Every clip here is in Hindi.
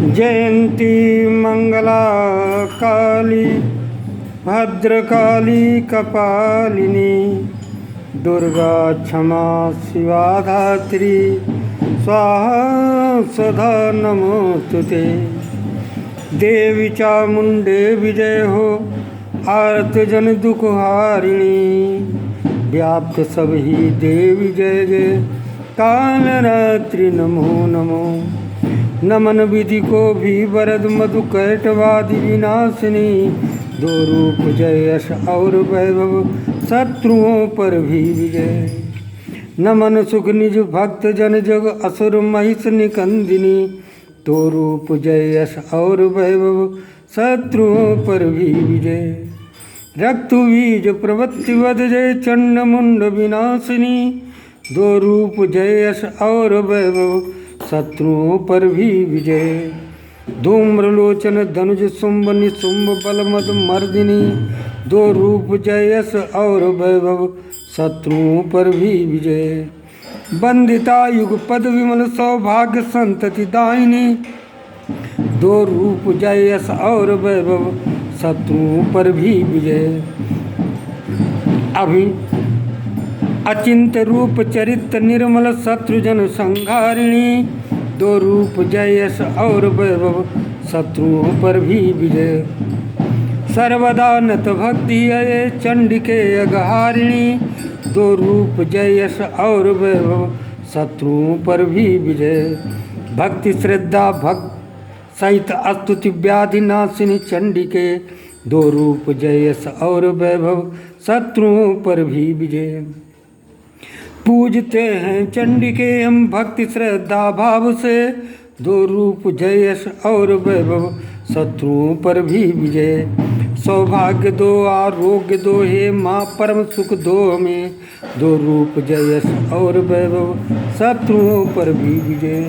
जयंती मंगला काली भद्रकाली कपालिनी दुर्गा क्षमा शिवा धात्री स्वाहा सदा नमोस्तुते। देवी चामुंडे विजय हो आर्त जन दुख हारिणी व्याप्त सब ही देवी जय जय काल रात्रि नमो नमो। नमन विधि को भी वरद मधु कैटवादि विनाशिनी दो रूप जय यश और वैभव शत्रुओं पर भी विजय। नमन सुख निज भक्त जन जग असुर महिष निकंदिनी दो रूप जय यश और वैभव शत्रुओं पर भी विजय। रक्त बीज प्रवृत्ति वध जय चंड मुंड विनाशिनी दो रूप जय यश और वैभव शत्रुओं पर भी विजय। धूम्रलोचन धनुज शुंभ निशुंभ बलमद मर्दिनी दो रूप जय यश और वैभव शत्रुओं पर भी विजय। वंदिता युग पद विमल सौभाग्य संतति दायिनी दो रूप जय यश और वैभव शत्रुओं पर भी विजय। अभी अचिंत रूप चरित्र निर्मल शत्रुजन संहारिणी दो रूप जय यश और वैभव शत्रुओं पर भी विजय। सर्वदा नत भक्ति अये चंडिके अघहारिणी दो रूप जय यश और वैभव शत्रुओं पर भी विजय। भक्ति श्रद्धा भक्त सहित स्तुति व्याधि नाशिनी चंडिके दो रूप जय यश और वैभव शत्रुओं पर भी विजय। पूजते हैं चंडिके हम भक्ति श्रद्धा भाव से दो रूप जय यश और वैभव शत्रुओं पर भी विजय। सौभाग्य दो आरोग्य दो हे माँ परम सुख दो हमें दो रूप जय यश और वैभव शत्रुओं पर भी विजय।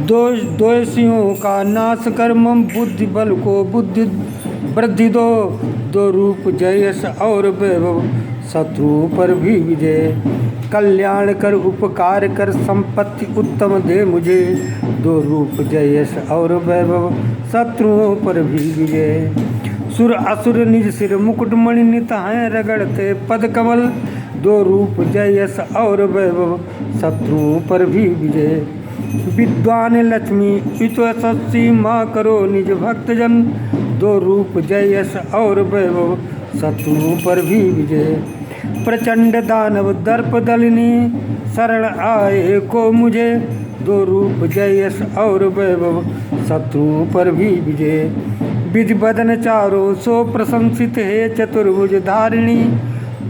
दोषियों का नाश कर मम बुद्धि बल को बुद्धि वृद्धि दो दो रूप जय यश और वैभव शत्रुओं पर भी विजय। कल्याण कर उपकार कर संपत्ति उत्तम दे मुझे दो रूप जय यश और वैभव शत्रुओं पर भी विजय। सुर असुर निज सिर मुकुट मणि नित हैं रगड़ते पद कमल दो रूप जय यश और वैभव शत्रुओं पर भी विजय। विद्वान लक्ष्मी विश्वसी माँ करो निज भक्तजन दो रूप जय यश और वैभव शत्रुओं पर भी विजय। प्रचंड दानव दर्प दलिनी शरण आए को मुझे दो रूप जय यश और वैभव शत्रुओं पर भी विजय। विधि बदन चारों सो प्रशंसित है चतुर्भुज धारिणी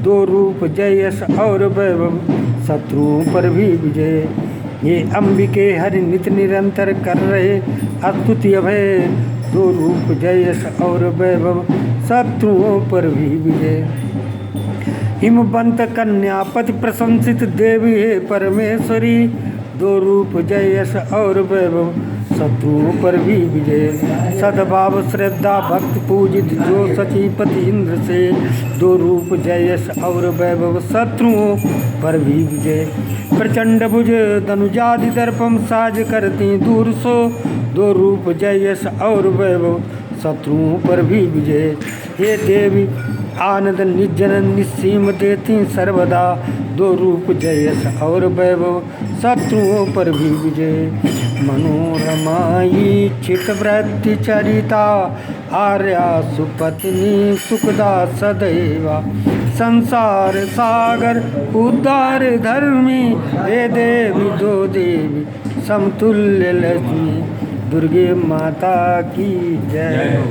दो रूप जय यश और वैभव शत्रुओं पर भी विजय। ये अंबिके हरि नित निरंतर कर रहे स्तुति अभय दो रूप जय यश और वैभव शत्रुओं पर भी विजय। हिमवंत कन्यापति प्रशंसित देवी है परमेश्वरी दो रूप जय यश और वैभव शत्रुओं पर भी विजय। सद्भाव श्रद्धा भक्त पूजित जो सचीपति इंद्र से दो रूप जय यश और वैभव शत्रुओं पर भी विजय। प्रचंड भुज धनुजादि दर्पम साज करती दूर सो दो रूप जय यश और वैभव शत्रुओं पर भी विजय। हे देवी आनंद निजन निस्सीम देती सर्वदा दो रूप जय यश और वैभव शत्रुओं पर भी विजय। मनोरमाई चितवृत्ति चरिता आर्या सुपत्नी सुखदा सदैवा संसार सागर उद्धार धर्मी हे देवी दो देवी समतुल्य लक्ष्मी दुर्गे माता की जय।